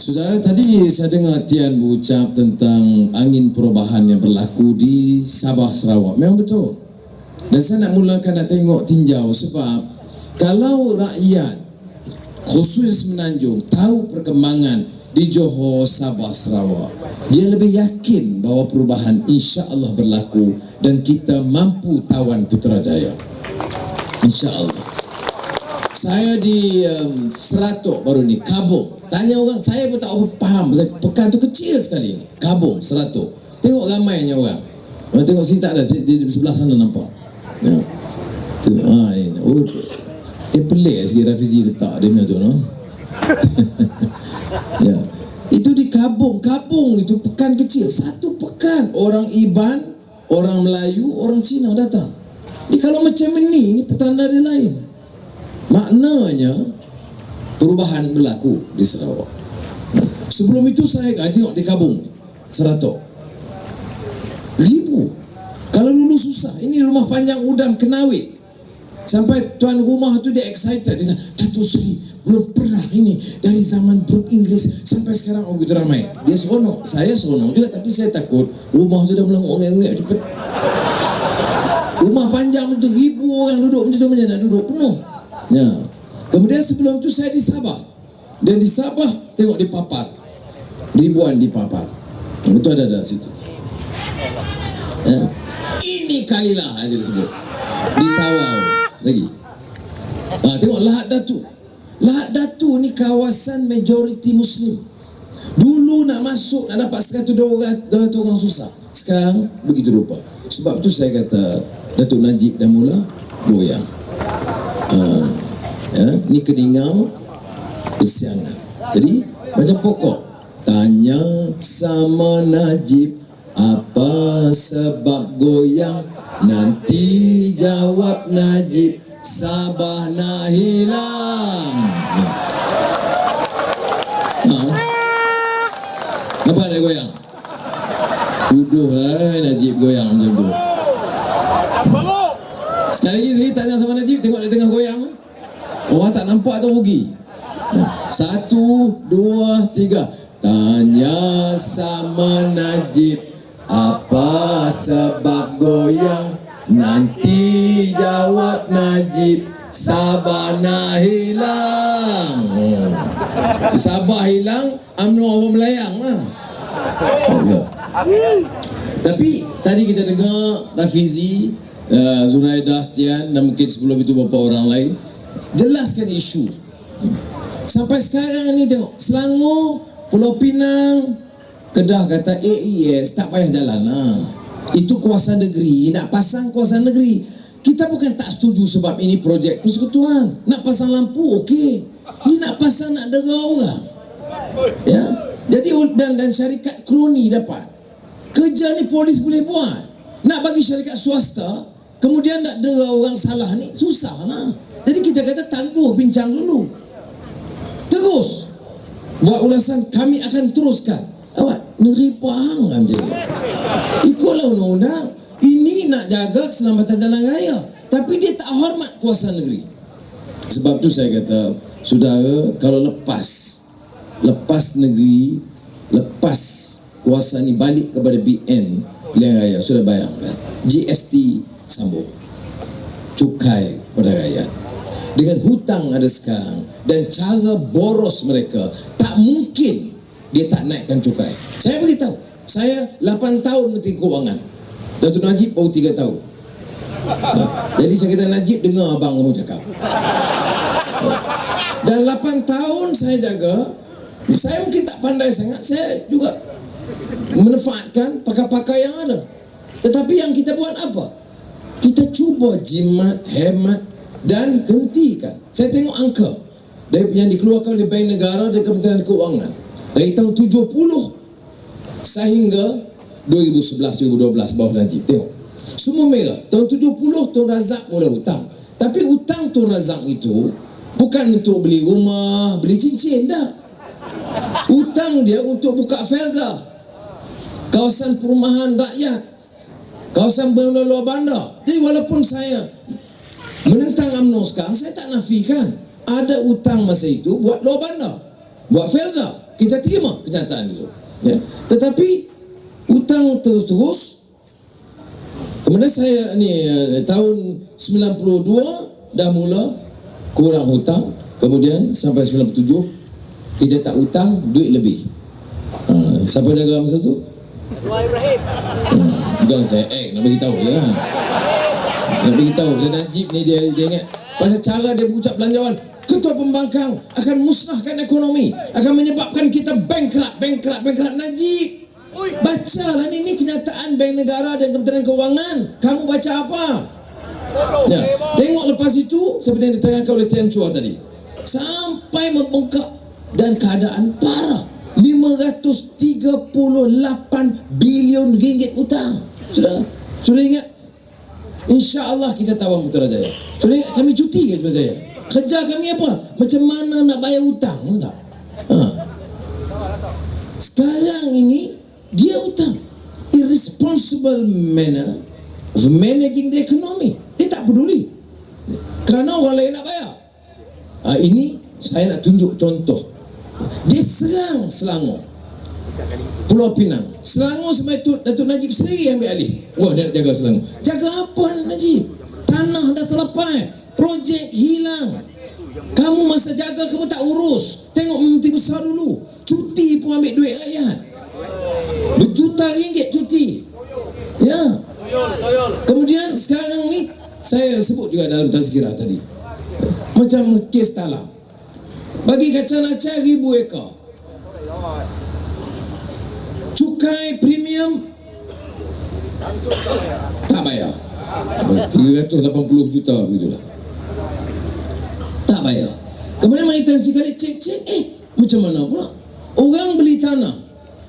Sudah, tadi saya dengar Tian berucap tentang angin perubahan yang berlaku di Sabah Sarawak. Memang betul. Dan saya nak mulakan nak tengok tinjau sebab kalau rakyat khusus Semenanjung tahu perkembangan di Johor, Sabah, Sarawak, dia lebih yakin bahawa perubahan insya-Allah berlaku dan kita mampu tawan Putrajaya. Insya-Allah. Saya di Seratok baru ni, Kabung. Tanya orang, saya pun tak faham. Pekan tu kecil sekali. Kabung, Seratok. Tengok ramainya orang. Tengok sini tak ada, di sebelah sana nampak. Ya. Tu, ini. Oh, dia pelik sikit Rafizi letak dia punya tu, no? Ya. Itu di Kabung. Kabung itu pekan kecil. Satu pekan. Orang Iban, orang Melayu, orang Cina datang. Jadi kalau macam ini petanda dia lain. Maknanya perubahan berlaku di Sarawak. Sebelum itu saya tengok di Kabung, Seratok. Ribu. Kalau dulu susah. Ini rumah panjang udam Kenawit. Sampai tuan rumah tu dia excited. Dia kata, Datuk Seri belum pernah ini dari zaman Brut Inggris sampai sekarang begitu ramai. Dia seronok. Saya seronok juga, tapi saya takut rumah tu dah mula ngongek-ngongek cepat. Rumah panjang tu ribu orang duduk macam tu, macam nak duduk penuh. Ya. Kemudian sebelum itu saya di Sabah. Dan di Sabah tengok di Papar. Ribuan di Papar. Itu ada situ. Ya. Ini Kalilah aja disebut. Di Tawau lagi. Tengok Lahad Datu. Lahad Datu ni kawasan majoriti Muslim. Dulu nak masuk, nak dapat 100-200 orang susah. Sekarang begitu rupa. Sebab itu saya kata Datuk Najib dah mula goyang. Ya, ni Keningau Persiangan. Jadi macam pokok. Tanya sama Najib apa sebab goyang, nanti jawab Najib Sabah nak hilang. Nampak ada goyang? Uduh lah Najib goyang macam tu. Sekali lagi saya tanya sama Najib, tengok dia tengah goyang. Orang tak nampak tu rugi. 1, 2, 3. Tanya sama Najib apa sebab goyang, nanti jawab Najib Sabah nak hilang. Sabah hilang, UMNO orang melayang lah. Tapi tadi kita dengar Rafizi, Zuraidah, Tian dan mungkin sebelum itu beberapa orang lain jelaskan isu. Sampai sekarang ni tengok Selangor, Pulau Pinang, Kedah kata AES tak payah jalan lah. Itu kuasa negeri, nak pasang kuasa negeri. Kita bukan tak setuju sebab ini projek persekutuan. Nak pasang lampu okey. Ni nak pasang nak dengar orang. Ya. Jadi dan syarikat kroni dapat. Kerja ni polis boleh buat. Nak bagi syarikat swasta, kemudian nak dengar orang salah ni susah lah. Jadi kita kata tangguh bincang dulu. Terus buat ulasan, kami akan teruskan. Awak negeri Pahang macam ni. Ikutlah undang-undang. Ini nak jaga keselamatan jalan raya, tapi dia tak hormat kuasa negeri. Sebab tu saya kata, saudara, kalau lepas negeri, lepas kuasa ni balik kepada BN Pilihan Raya, sudah bayangkan GST sambung, cukai pada rakyat. Dengan hutang ada sekarang dan cara boros mereka, tak mungkin dia tak naikkan cukai. Saya beritahu, saya 8 tahun Menteri Kewangan, Datuk Najib baru 3 tahun. Jadi saya kata, Najib dengar abang kamu cakap. Dan 8 tahun saya jaga. Saya mungkin tak pandai sangat, saya juga memanfaatkan pakar-pakar yang ada. Tetapi yang kita buat apa? Kita cuba jimat, hemat dan hentikan. Saya tengok angka yang dikeluarkan oleh Bank Negara dan Kementerian Keuangan dari tahun 70 sehingga 2011-2012 bawah Najib. Tengok, semua merah. Tahun 70 Tun Razak mula hutang. Tapi hutang Tun Razak itu bukan untuk beli rumah, beli cincin, dah. Hutang dia untuk buka felda, kawasan perumahan rakyat, kawasan bangunan luar bandar. Jadi walaupun saya menentang UMNO sekarang, saya tak nafikan ada hutang masa itu buat luar bandar, buat felda. kita terima kenyataan itu. Ya. Tetapi hutang terus-terus. Kemudian saya ni tahun 92 dah mula kurang hutang. Kemudian sampai 97 kita tak hutang, duit lebih. Siapa jaga masa tu? Anwar Ibrahim. Bukan saya nak bagi tahu je lah. Nak bagi tahu pasal Najib ni dia ingat pasal cara dia berucap belanjawan. Ketua pembangkang akan musnahkan ekonomi, akan menyebabkan kita bankrupt. Najib, bacalah ni kenyataan Bank Negara dan Kementerian Kewangan. Kamu baca apa? Ya, tengok lepas itu seperti yang diterangkan oleh Tian Chua tadi, sampai membengkak dan keadaan parah. 538 bilion ringgit hutang. Sudah ingat? InsyaAllah kita tawan Putrajaya. Sudah ingat kami cuti ke Putrajaya? Kerja kami apa? Macam mana nak bayar hutang, tak? Sekarang ini dia hutang. Irresponsible manner of managing the economy. Dia tak peduli kerana orang lain nak bayar. Ini saya nak tunjuk contoh. Dia serang Selangor, Pulau Pinang. Selangor sampai Datuk Najib sendiri ambil alih. Wah, dia nak jaga Selangor. Jaga apa Najib? Tanah dah terlepas, projek hilang. Kamu masa jaga kamu tak urus. Tengok Menteri Besar dulu, cuti pun ambil duit rakyat, berjuta ringgit cuti. Ya. Kemudian sekarang ni saya sebut juga dalam tazkirah tadi, macam kes Talam. Bagi kacang acah 1000 ekar, cukai premium tak bayar, 380 juta begitulah, tak bayar. Kemudian maintenance kali cek macam mana pula orang beli tanah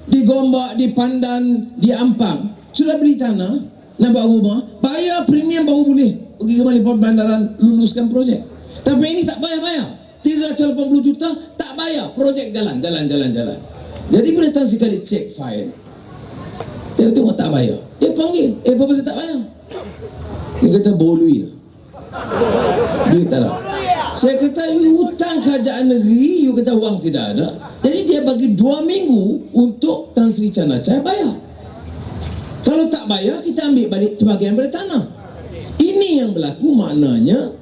di Gombak, di Pandan, di Ampang, sudah beli tanah nak buat rumah, bayar premium baru boleh pergi ke Balai Bandaran luluskan projek. Tapi ini tak bayar 380 juta tak bayar, projek jalan. Jadi bila Tan Sri Khalid cek file, dia tengok tak bayar, dia panggil, apa pasal tak bayar? Dia kata borlui lah, duit tak ada. Saya kata you hutang kerajaan negeri, you kata wang tidak ada. Jadi dia bagi 2 minggu untuk Tan Sri Canacai bayar. Kalau tak bayar, kita ambil balik sebahagian pada tanah. Ini yang berlaku, maknanya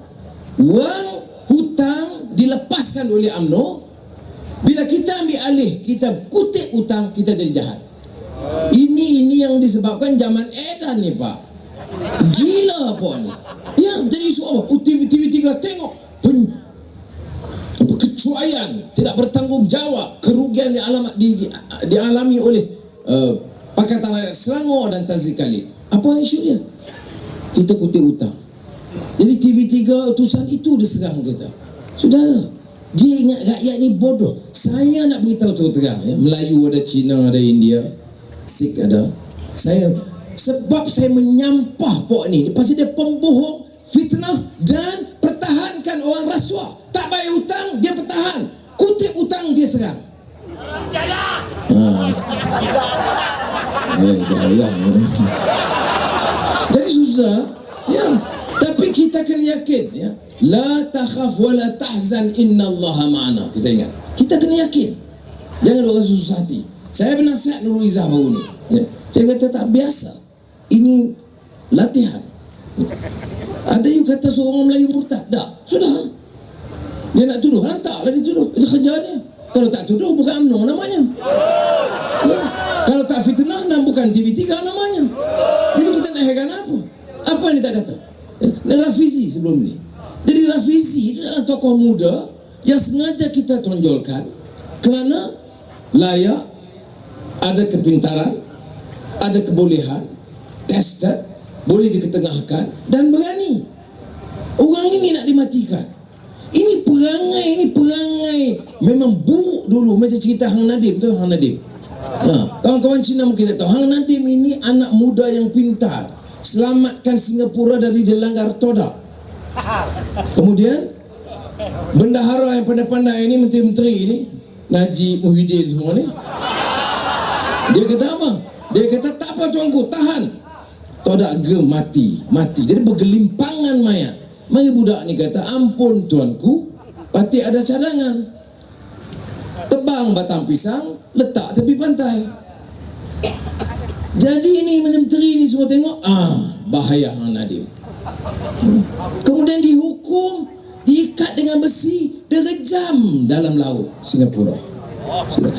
wang hutang dilepaskan oleh UMNO. Bila kita ambil alih, kita kutip hutang, kita jadi jahat. Ini yang disebabkan zaman edan ni Pak. Gila apa ni? Ya, jadi isu apa? TV3 tengok kecuaian, tidak bertanggungjawab, kerugian dialami oleh Pakatan Rakyat Selangor dan Tan Sri Khalid. Apa isu dia? Kita kutip hutang. Jadi TV3 utusan itu diserang kita. Saudara, dia ingat rakyat ni bodoh. Saya nak beritahu terang ya, Melayu ada, Cina ada, India, Sikh ada. Sebab saya menyampah pok ni pasal dia pembohong, fitnah dan pertahankan orang rasuah. Tak bayar hutang, dia pertahan. Kutip hutang, dia serang. Dah hilang. Jadi susah ya. Tapi kita kena yakin ya, la takhaf wa la tahzan innallaha ma'ana. Kita ingat, kita kena yakin, jangan orang susah hati. Saya bernasihat Nurul Izzah baru ni ya. Saya kata tak biasa, ini latihan. Ada you kata seorang Melayu murtad, dah sudah. Dia nak tuduh, hantarlah dia tuduh, itu kerja dia. Kalau tak tuduh, bukan UMNO namanya ya. Kalau tak fitnah, bukan TV3 namanya. Jadi kita nak heran apa? Apa yang dia tak kata? Rafizi sebelum ni. Jadi Rafizi itu adalah tokoh muda yang sengaja kita tonjolkan kerana layak, ada kepintaran, ada kebolehan, tested, boleh diketengahkan dan berani. Orang ini nak dimatikan. Ini perangai memang buruk dulu. Macam cerita Hang Nadim tu, Hang Nadim. Kawan-kawan Cina mungkin tak tahu, Hang Nadim ini anak muda yang pintar, selamatkan Singapura dari dilanggar todak. Kemudian bendahara yang pandai-pandai ini, menteri-menteri ini, Najib, Muhyiddin semua ni, dia kata apa? Dia kata tak apa tuanku, tahan. Todak mati. Jadi bergelimpangan mayat. Mari budak ni kata, ampun tuanku, pati ada cadangan. tebang batang pisang, letak tepi pantai. Jadi ini menteri ni semua tengok, bahaya Hang Nadiem. Kemudian dihukum, diikat dengan besi, direjam dalam laut Singapura.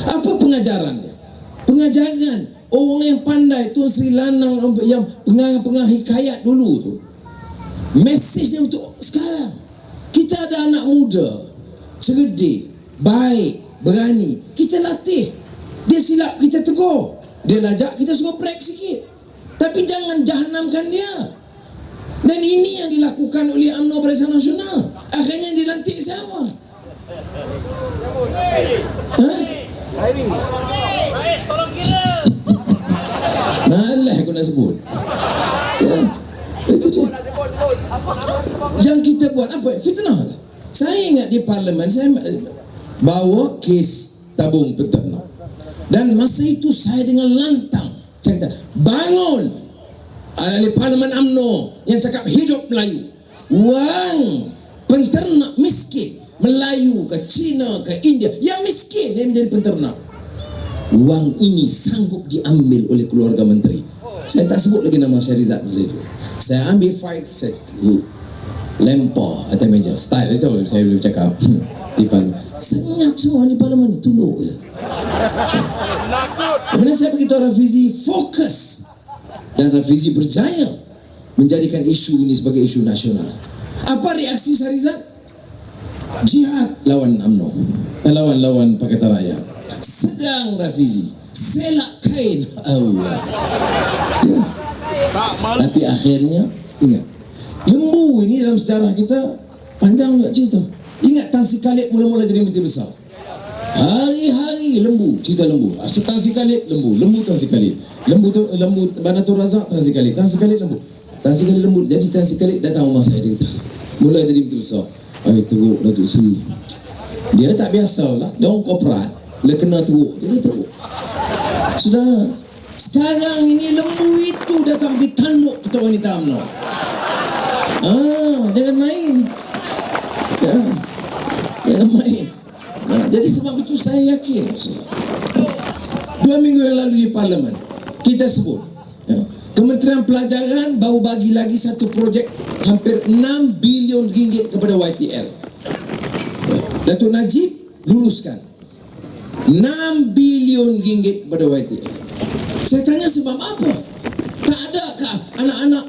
Apa pengajarannya? Pengajaran orang yang pandai, Tun Sri Lanang yang pengarang hikayat dulu tu. Mesejnya untuk sekarang. Kita ada anak muda, cerdik, baik, berani. Kita latih. Dia silap, kita tegur. Dia lajak, kita suruh break sikit. Tapi jangan jahanamkan dia. Dan ini yang dilakukan oleh UMNO Barisan Nasional. Akhirnya dilantik siapa? Malah aku nak sebut. Ya, itu dia. Yang kita buat apa? Fitnah lah. Saya ingat di parlimen saya bawa kes tabung peternak. Dan masa itu saya dengan lantang cakap, bangun ahli parlimen UMNO yang cakap hidup Melayu. Wang penternak miskin Melayu ke China ke India yang miskin yang menjadi penternak. Wang ini sanggup diambil oleh keluarga menteri. Saya tak sebut lagi nama Syarizat masa itu. Saya ambil file, saya lempar atas meja. Style itu saya boleh cakap di parlimen. Senyap semua di parlimen, tunduk je. Kemudian saya beritahu Rafizi fokus, dan Rafizi berjaya menjadikan isu ini sebagai isu nasional. Apa reaksi Syarizat? Jihad lawan UMNO, lawan Pakatan Rakyat. Sedang Rafizi, selak kain Allah. Ya. Tapi akhirnya ingat, lembu ini dalam sejarah kita panjang juga cerita. Ingat Tan Sri Khalid mula-mula jadi menteri besar. Hari-hari lembu, cerita lembu. Tan Sri Khalid lembu Tan Sri Khalid. Lembu Banatul Razak Tan Sri Khalid. Tan Sri Khalid lembu. Tan Sri Khalid lembu. Jadi Tan Sri Khalid datang rumah saya, dia kata, mula jadi menteri besar. Teruk Datuk Sri. Dia tak biasalah, dia orang korporat. Bila kena teruk, dia teruk. Sudah, sekarang ini lembu itu datang pergi tanduk ketua wanita UMNO. Jangan main. Jangan main. Jadi sebab itu saya yakin 2 minggu yang lalu di parlimen kita sebut Kementerian Pelajaran baru bagi lagi satu projek hampir 6 bilion ringgit kepada YTL. Datuk Najib luluskan 6 bilion ringgit kepada YTL. Saya tanya sebab apa? Tak adakah anak-anak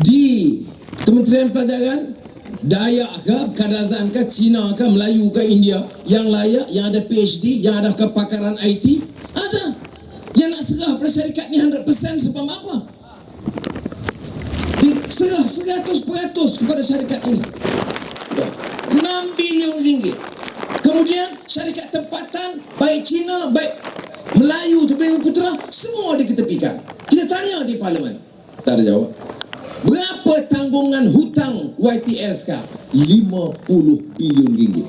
di Kementerian Pelajaran, Dayak ke, Kadazan ke, Cina ke, Melayu ke, India yang layak, yang ada PhD, yang ada kepakaran IT? Ada. Yang nak serah pada syarikat ni 100% sebab apa? Serah 100% kepada syarikat ini. 6 bilion ringgit. Kemudian syarikat tempatan, baik Cina, baik Melayu, Terbang Putera, semua diketepikan. Kita tanya di parlimen, tak ada jawab. Berapa tanggungan hutang YTL sekarang? 50 bilion ringgit.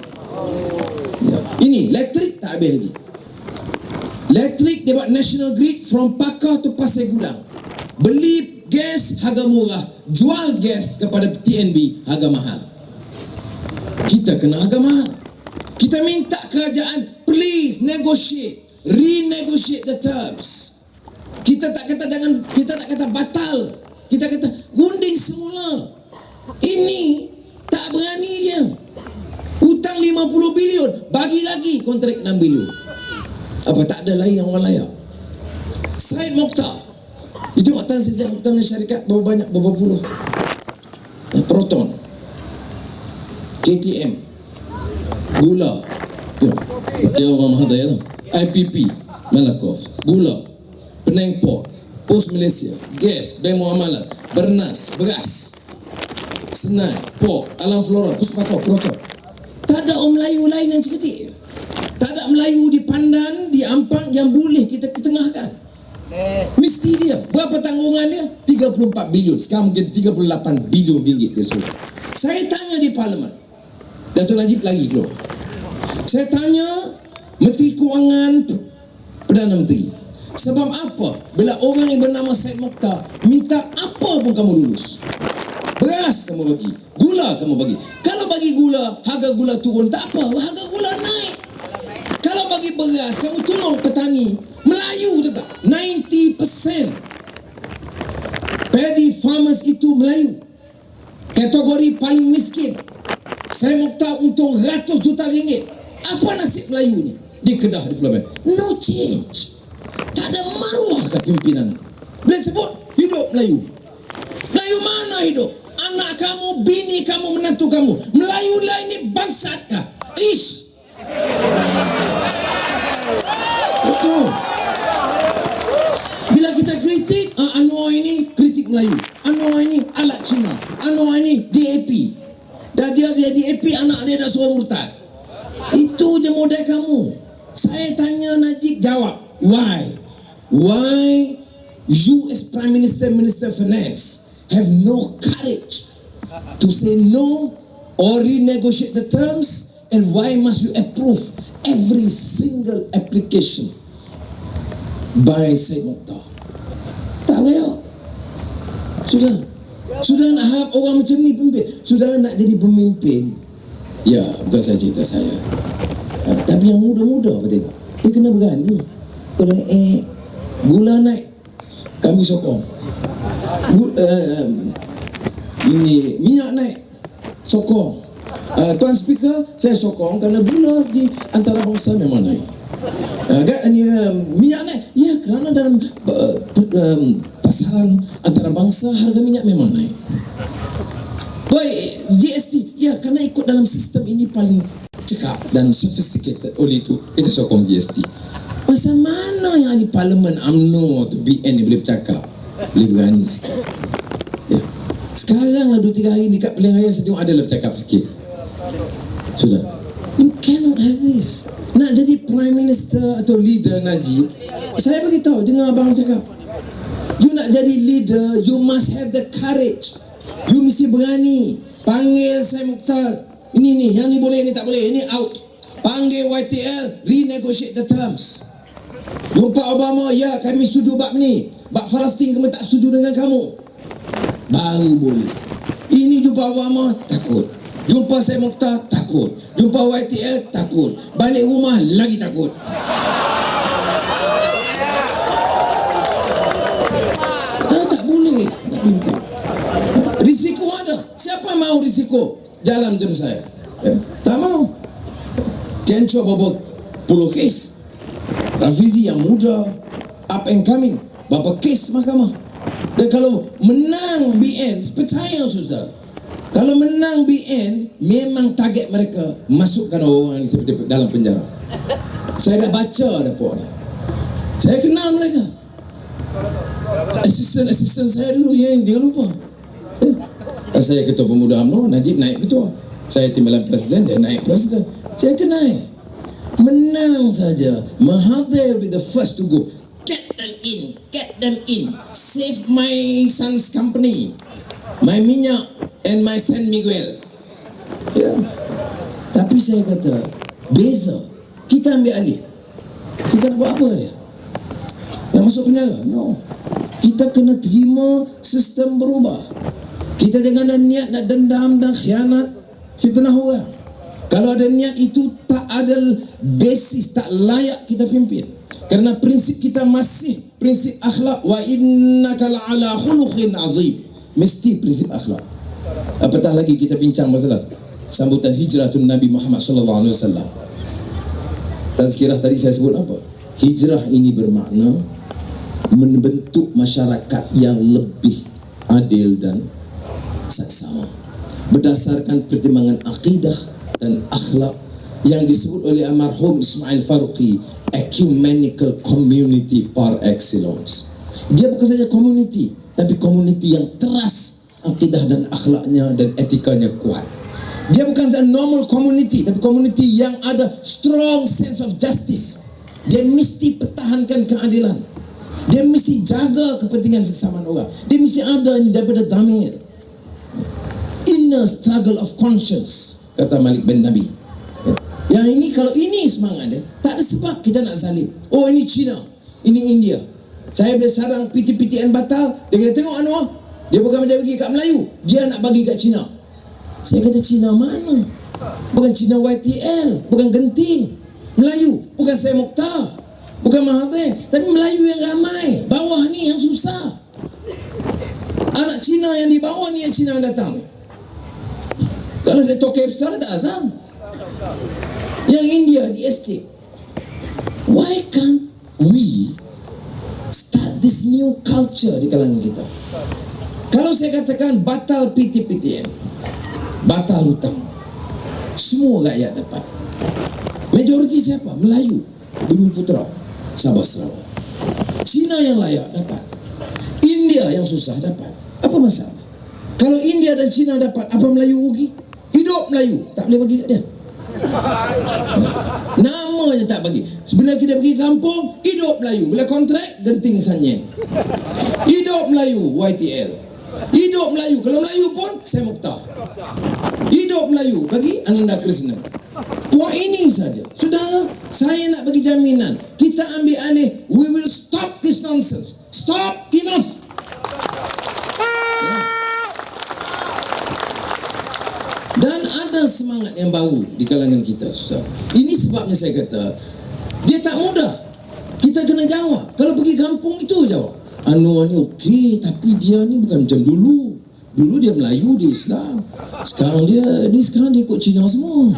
Ini elektrik tak habis lagi. Elektrik dia buat national grid from Pakar to Pasir Gudang. Beli gas harga murah, jual gas kepada TNB harga mahal. Kita kena harga mahal. Kita minta kerajaan, please negotiate, renegotiate the terms. Kita tak kata batal. Kita kata gunting semula. Ini tak berani dia. Hutang 50 bilion, bagi lagi kontrak 6 bilion. Apa tak ada lain orang layak? Syed Mokhtar. Itu Tan Sri Mokhtar punya syarikat berapa banyak, berapa puluh. Proton, KTM, Gula. Dia orang Mahadaya lah. IPP, Malakoff, Gula, Penang Port, Pos Malaysia, Gas, Bank Muamalat, Bernas, Beras, Senai, Port, Alam Flora, Puspakau, Proton. Tak ada orang Melayu lain yang cerdik. Tak ada Melayu di Pandan, di Ampang yang boleh kita ketengahkan. Mesti dia. Berapa tanggungan dia? 34 bilion. Sekarang mungkin 38 bilion ringgit dia suruh. Saya tanya di parlimen, Datuk Najib lagi keluar. Saya tanya Menteri Kewangan, Perdana Menteri, sebab apa bila orang yang bernama Syed Mokhtar minta apa pun kamu lulus? Beras kamu bagi, gula kamu bagi. Kalau bagi gula, harga gula turun tak apa, harga gula naik. Kalau bagi bagi beras, kamu tolong petani. Melayu tetap 90% paddy farmers itu Melayu. Kategori paling miskin. Saya Mokhtar untung ratus juta ringgit. Apa nasib Melayu ni di Kedah di Pulau Bayam? No change. Tak ada maruah ke pimpinan. Bila sebut hidup Melayu, Melayu mana hidup? Anak kamu, bini kamu, menantu kamu, Melayu lah ini bangsat kah? Ish. Betul. Bila kita kritik, Anwar ini kritik Melayu, Anwar ini alat Cina, Anwar ini DAP. Dah dia DAP, anak dia dah suruh murtad. Itu je model kamu. Saya tanya Najib, jawab. Why? Why you as Prime Minister, Minister Finance have no courage to say no or renegotiate the terms, and why must you approve every single application by Syed Mokhtar? Tak payah. Sudah nak harap orang macam ni pemimpin. Sudah nak jadi pemimpin. Ya, bukan saya cerita saya. Tapi yang muda-muda apa tengok, dia kena berani. Kalau gula naik, kami sokong. Ini minyak naik, sokong. Tuan Speaker, saya sokong kerana gula di antarabangsa memang naik. Minyak naik, ya kerana dalam pasaran antarabangsa harga minyak memang naik. Baik, GST, ya kerana ikut dalam sistem ini paling cekap dan sophisticated, oleh itu kita sokong GST. Pasal mana yang di Parlimen UMNO atau BN ni boleh bercakap, boleh berani sikit. Ya. Sekarang lah 2-3 hari dekat pilihan raya saya tengok ada lah bercakap sikit. Sudah. You cannot have this. Nak jadi Prime Minister atau leader Najib, saya beritahu, dengar abang cakap, you nak jadi leader, you must have the courage. You mesti berani. Panggil Syed Mokhtar, ini yang ni boleh, ni tak boleh, ini out. Panggil YTL, renegotiate the terms. Jumpa Obama, ya kami setuju bab ni, bab Palestin kami tak setuju dengan kamu, baru boleh. Ini jumpa Obama, takut. Jumpa Syed Mokhtar, takut. Jumpa YTL, takut. Balik rumah, lagi takut. Tak boleh nak pimpin. Risiko ada. Siapa mau risiko jalan macam saya? Tak mau. Kencur berapa puluh kes. Rafizi yang muda, up and coming, berapa kes mahkamah. Dan kalau menang BN, percaya sudah, kalau menang BN, memang target mereka masukkan orang ini seperti dalam penjara. Saya dah baca report ni. Saya kenal mereka. Asisten saya dulu, yang jangan lupa. Saya ketua pemuda UMNO, Najib naik ketua. Saya timbalan presiden, dia naik presiden. Saya kenal. Menang saja. Mahathir will be the first to go. Get them in. Save my son's company, my minyak and my San Miguel. Ya. Tapi saya kata, beza. Kita ambil alih. Kita nak buat apa dia? Nak masuk penjara? No. Kita kena terima sistem berubah. Kita jangan ada niat nak dendam dan khianat, fitnah orang. Kalau ada niat itu tak ada basis, tak layak kita pimpin. Kerana prinsip kita masih prinsip akhlak. Wa innaka la'ala khuluqin azim. Mesti prinsip akhlak. Apatah lagi kita bincang masalah sambutan hijratun Nabi Muhammad sallallahu alaihi wasallam. Tazkirah tadi saya sebut apa? Hijrah ini bermakna membentuk masyarakat yang lebih adil dan saksama berdasarkan pertimbangan akidah dan akhlak yang disebut oleh almarhum Ismail Faruqi ecumenical community par excellence. Dia bukan saja community, tapi community yang teras akidah dan akhlaknya dan etikanya kuat. Dia bukan saja normal community, tapi community yang ada strong sense of justice. Dia mesti pertahankan keadilan. Dia mesti jaga kepentingan kesamaan orang. Dia mesti ada daripada dhamir, inner struggle of conscience, kata Malik bin Nabi. Yang ini, kalau ini semangat dia, tak ada sebab kita nak zalim. Oh ini China, ini India. Saya boleh sarang PTPTN batal. Dia kata tengok Anwar, dia bukan macam bagi kat Melayu, dia nak bagi kat China. Saya kata China mana? Bukan China YTL, bukan Genting. Melayu, bukan saya Mokhtar, bukan Mahathir, tapi Melayu yang ramai. Bawah ni yang susah. Anak Cina yang di bawah ni yang Cina datang. Kalau dia tokek besar, tak datang. Yang India di estate. Why can't we start this new culture di kalangan kita? Kalau saya katakan batal PTPTN, batal hutang, semua rakyat dapat. Majoriti siapa? Melayu, Bumi Putra, Sabah Sarawak. Cina yang layak dapat. India yang susah dapat. Apa masalah? Kalau India dan Cina dapat, apa Melayu rugi? Hidup Melayu, tak boleh bagi kat dia. Nama je tak bagi. Bila kita pergi kampung, hidup Melayu. Bila kontrak, genting sanyen. Hidup Melayu, YTL. Hidup Melayu. Kalau Melayu pun, saya Mokhtar. Hidup Melayu, bagi Ananda Krishna. Puak ini saja. Sudah, saya nak bagi jaminan. Kita ambil alih. We will stop this nonsense. Stop, enough. Dan ada semangat yang baru di kalangan kita, Ustaz. Ini sebabnya saya kata, dia tak mudah. Kita kena jawab. Kalau pergi kampung itu jawab. Anwar ni okey, tapi dia ni bukan macam dulu. Dulu dia Melayu, dia Islam. Sekarang dia ikut Cina semua.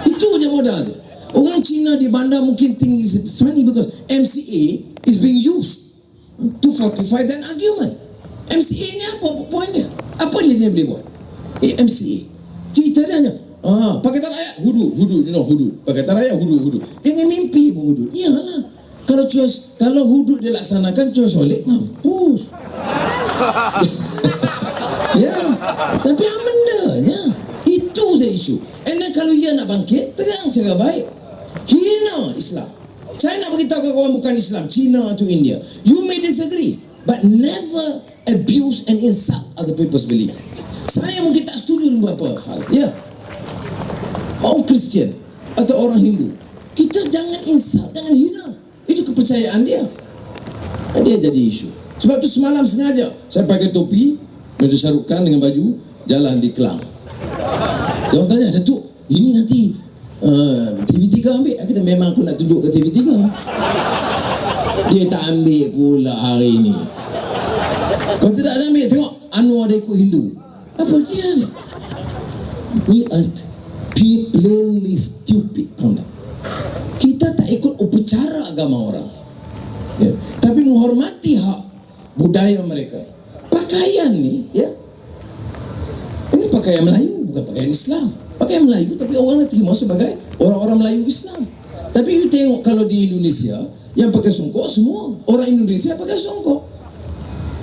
Itu je modal dia. Orang Cina di bandar mungkin think it's funny because MCA is being used to fortify that argument. MCA ni apa poin dia? Apa dia boleh buat? MCA. Cerita dia hanya Pakatan Rakyat hudud, Pakatan Rakyat hudud. Jangan mimpi pun hudud. Iyalah. Kalau hudud dia laksanakan, Cua Soleh mampus. Ya. Tapi apa bendanya? Itu je isu. And then kalau ia nak bangkit, terang cara baik. Hina Islam. Saya nak beritahu kepada orang bukan Islam, China atau India. You may disagree, but never abuse and insult other people's belief. Saya mungkin tak setuju dengan beberapa hal. Ya. Orang Kristian atau orang Hindu, kita jangan insult, jangan hina. Itu kepercayaan dia. Dia jadi isu. Sebab tu semalam sengaja saya pakai topi, meja syarukan dengan baju, jalan di Kelang. Dia orang tanya, Datuk, ini nanti TV3 ambil. Aku kata, memang aku nak tunjuk ke TV3. Dia tak ambil pula hari ini. Kau tidak ada ambil, tengok Anwar dia ikut Hindu. Apa dia ni? Ni plainly stupid conduct. Kita tak ikut upacara agama orang, ya, tapi menghormati hak budaya mereka. Pakaian ni, ya, ini pakaian Melayu, bukan pakaian Islam. Pakaian Melayu, tapi orang nak terima sebagai orang-orang Melayu Islam. Tapi you tengok kalau di Indonesia, yang pakai songkok semua orang Indonesia pakai songkok.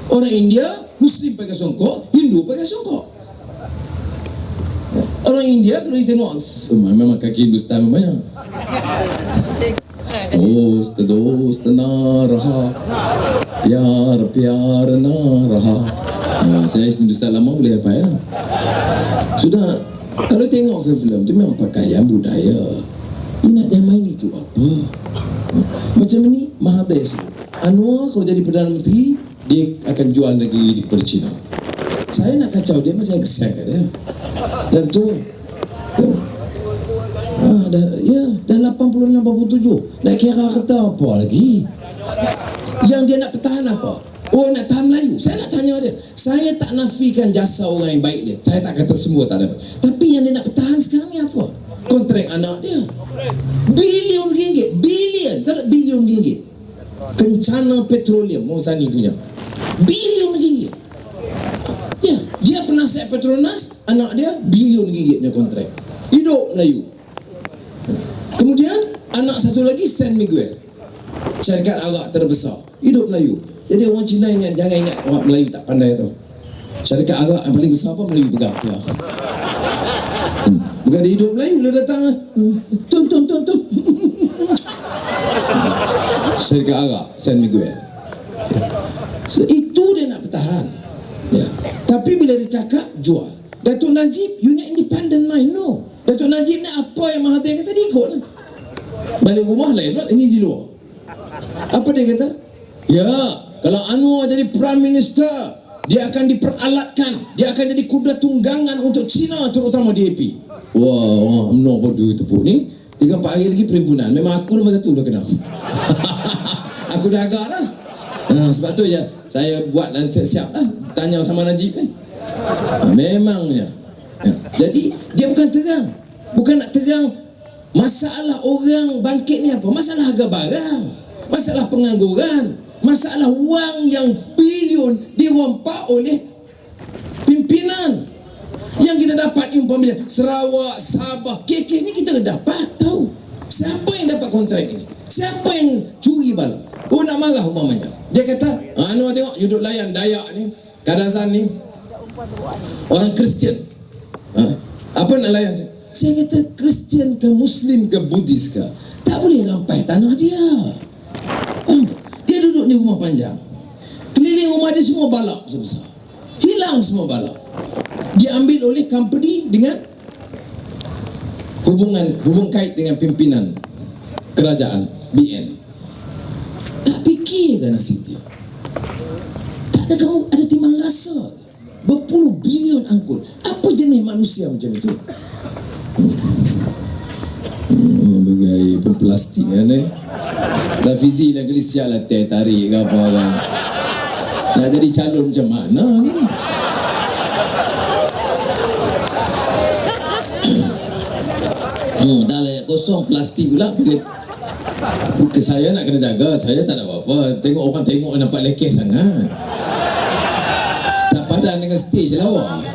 Orang India, Muslim pakai songkok, Hindu pakai songkok. Orang India kalau you tengok, memang kaki Hindustan banyak. Dost na raha, pyar na raha. Saya Hindustan lama boleh apa ya? Sudah, kalau tengok film tu memang pakaian budaya. Ini nak dia main itu apa? Macam ni Mahathir Anwar kalau jadi Perdana Menteri, dia akan jual negeri kepada China. Saya nak kacau dia, saya kesal kat dia. Dah betul. Dah 86-87. Nak kira kata apa lagi? Yang dia nak pertahan apa? Oh, nak tahan Melayu. Saya nak tanya dia. Saya tak nafikan jasa orang yang baik dia. Saya tak kata semua tak ada. Tapi yang dia nak pertahan sekarang ni apa? Kontrak anak dia. Bilion ringgit. Bilion. Tak bilion ringgit. Kencana Petroleum, Mozani punya. Bilion ringgit. Ya, dia penasihat Petronas, anak dia bilion ringgitnya kontrak. Hidup Melayu. Kemudian anak satu lagi San Miguel, syarikat arak terbesar. Hidup Melayu. Jadi orang Cina jangan ingat orang Melayu tak pandai tau. Syarikat arak yang paling besar apa Melayu pegang. Bukan dia hidup Melayu, dia datang tun. Syarikat arak San Miguel. So, itu dia nak bertahan. Ya. Tapi bila dia cakap jual. Datuk Najib, you nak independent mind. No. Datuk Najib ni apa yang Mahathir kata dia ikut lah. Balik rumah lain pula, ini di luar. Apa dia kata? Ya, kalau Anwar jadi Prime Minister, dia akan diperalatkan, dia akan jadi kuda tunggangan untuk China, terutama DAP. Wah, UMNO bodoh itu pun ni. 3-4 hari lagi perhimpunan. Memang aku nombor 1 dah kenal. Aku dah agak dah. Sebab tu je saya buat dan siap-siap lah. Tanya sama Najib ni. Memangnya. Jadi dia bukan terang. Bukan nak terang masalah orang bangkit ni apa. Masalah harga barang, masalah pengangguran, masalah wang yang bilion dirompak oleh pimpinan. Yang kita dapat umpamanya Sarawak, Sabah, kes ni kita dapat tahu. Siapa yang dapat kontrak ini? Siapa yang curi bala? Oh, nak marah umpamanya. Dia kata, anu tengok you duk layan Dayak ni, Kadazan ni, orang Kristian. Apa nak layan saya? Saya kata Kristian ke Muslim ke Buddhis ke, tak boleh rampai tanah dia. Dia duduk di rumah panjang. Keliling rumah dia semua balap besar-besar. Hilang semua balap. Diambil oleh company dengan hubung kait dengan pimpinan kerajaan BN. Tak fikirkan nasib dia. Tak ada kamu ada timbang rasa. Berpuluh bilion angkut. Apa jenis manusia macam itu? Bagai plastik kan eh. Rafizi lah gelis siap lah tarik ke apa kan. Nak jadi calon macam mana ni? Dah lah kosong plastik pula. Bukan saya nak kena jaga. Saya tak ada apa-apa. Tengok orang tengok nampak lekeh sangat. Tak padan dengan stage lawa.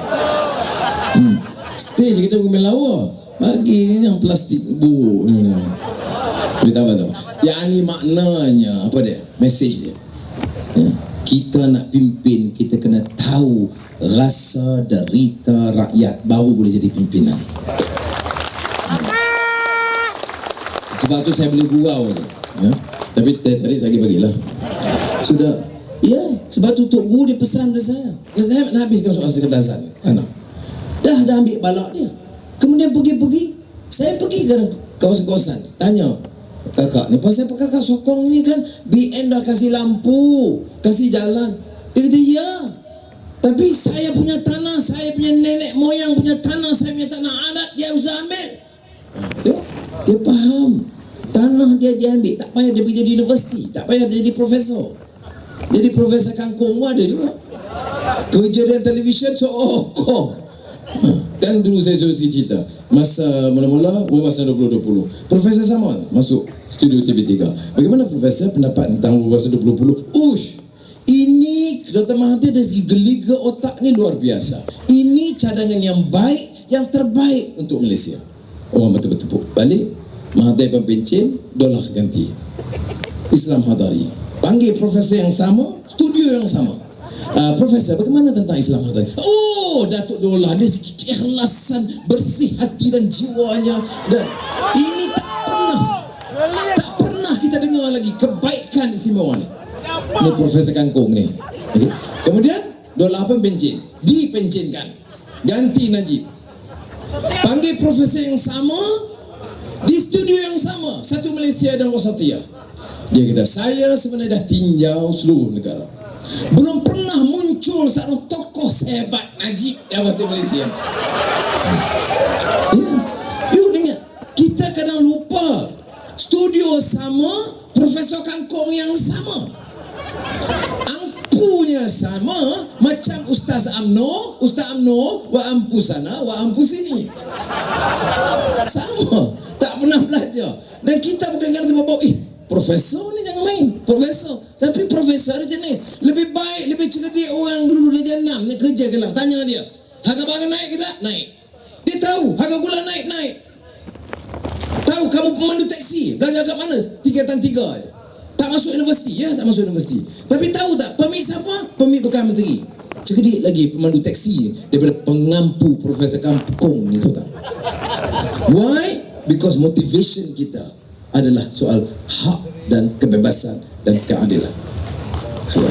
Stage kita main lawa. Bagi yang plastik buruk ni. Kita tahu. Yang ni maknanya apa dia? Mesej dia. Kita nak pimpin, kita kena tahu rasa derita rakyat, baru boleh jadi pimpinan. Sebab tu saya boleh gurau je. Tapi tadi saya bagilah. Sudah. Ya, sebab tu Tok Guru dia pesan pada saya. Saya nak habiskan soal Kadazan. Dah ambil balak dia. Kemudian pergi. Saya pergi ke kawasan-kawasan. Tanya kakak ni, pasal apa kakak sokong ni kan BN dah kasih lampu, kasih jalan. Dia kata ya, tapi saya punya tanah, saya punya nenek moyang punya tanah, saya punya tanah adat dia harus ambil. Dia faham. Tanah dia diambil, tak payah dia pergi jadi universiti, tak payah dia jadi profesor. Jadi profesor kangkung pun ada juga. Kerja dalam televisyen sokong. Kan dulu saya suruh cerita masa mula-mula Wawasan 2020 Profesor Samuel masuk studio TV3. Bagaimana Profesor pendapat tentang Wawasan 2020? Ini Dr. Mahathir dari segi geliga otak ni luar biasa. Ini cadangan yang baik, yang terbaik untuk Malaysia. Orang betul-betul balik. Mahathir pempencin, dolar ganti. Islam Hadari panggil Profesor yang sama, studio yang sama. Profesor, bagaimana tentang Islam Hadari? Oh, Datuk Dolah, dia keikhlasan, bersih hati dan jiwanya. Dan ini tak pernah kita dengar lagi kebaikan istimewa ni. Ini Profesor Kangkung ni. Okay. Kemudian Dolah pempencin, dipencinkan, ganti Najib. Panggil Profesor yang sama di studio yang sama, satu Malaysia dan Wasatiyah. Dia kata, saya sebenarnya dah tinjau seluruh negara. Belum pernah muncul seorang tokoh sehebat Najib yang waktu Malaysia. You dengar, kita kadang lupa studio sama, Profesor Kangkung yang sama, ampunya sama, macam Ustaz Amno, wa ampu sana, wa ampu sini. Sama, tak pernah belajar. Dan kita bukan kata bawa Profesor ni jangan main, Profesor. Tapi Profesor ada jenis lebih baik, lebih cerdik orang dulu darjah 6 ni kerja kelam. Tanya dia, harga barang naik ke tak? Naik. Dia tahu harga gula naik. Tahu kamu pemandu taksi belajar kat mana? Tingkatan 3 je. Tak masuk universiti, ya, tak masuk universiti. Tapi tahu tak permit siapa? Permit bekas menteri. Cerdik lagi pemandu taksi daripada pengampu Profesor Kangkung ni, tahu tak? Why? Because motivation kita adalah soal hak dan kebebasan dan keadilan. Soal